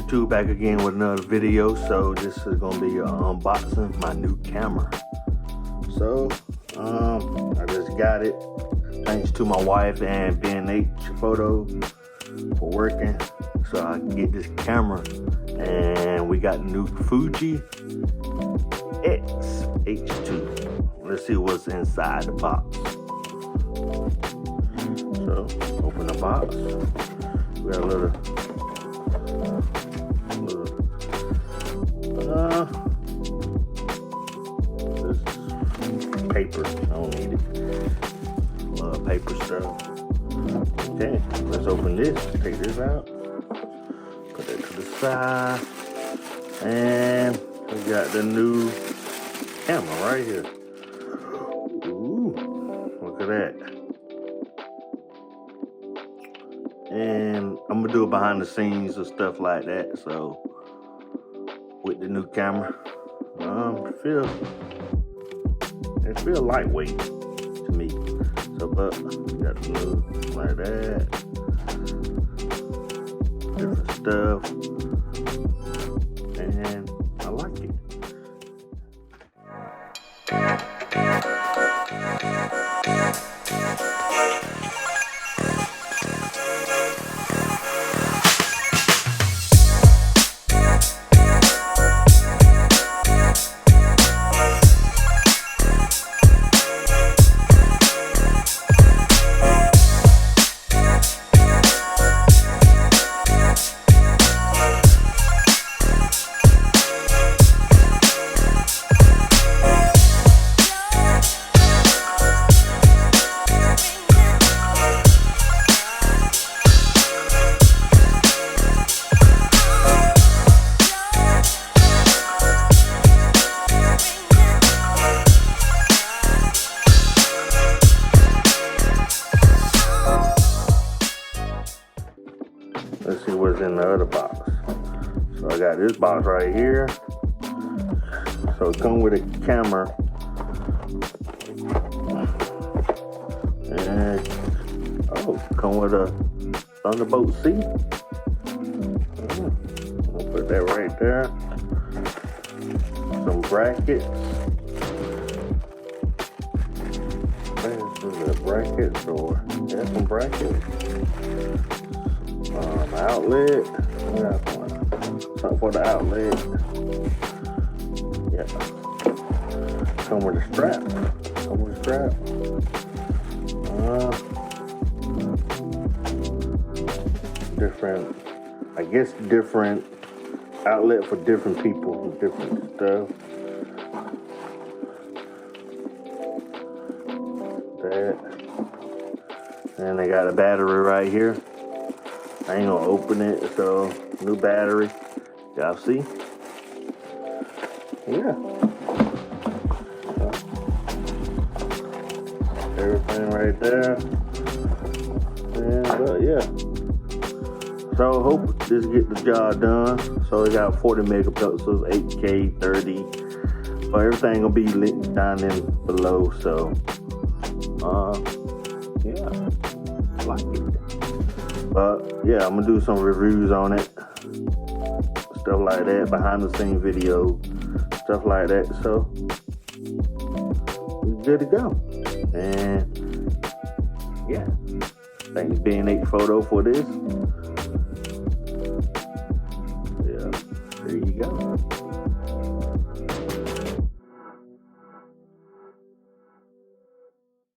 YouTube, back again with another video. So this is gonna be unboxing my new camera. So I just got it thanks to my wife and B&H Photo for working, so I can get this camera. And we got new Fuji X-H2. Let's see what's inside the box. So open the box. We got a little this paper. I don't need it. Love paper stuff. Okay, let's open this. Take this out. Put that to the side. And we got the new camera right here. Ooh, look at that. And I'm gonna do it behind the scenes and stuff like that. So with the new camera, it feel lightweight to me. So, but we got the new like that, different stuff, and I like it. Let's see what's in the other box. So I got this box right here. So it comes with a camera. And come with a Thunderbolt C. I'll put that right there. Some brackets. Brackets, or yeah, some brackets. Outlet. Something for the outlet. Yeah. Come with a strap. Different, I guess, different outlet for different people, different stuff. That. And they got a battery right here. I ain't gonna open it, so new battery. Y'all see? Yeah. Everything right there. And yeah. So I hope this get the job done. So it got 40 megapixels, 8K, 30. So everything gonna be linked down in below. So yeah, I like it. But yeah, I'm gonna do some reviews on it, stuff like that, behind the scenes video, stuff like that. So we're good to go. And yeah, thanks B&H Photo for this.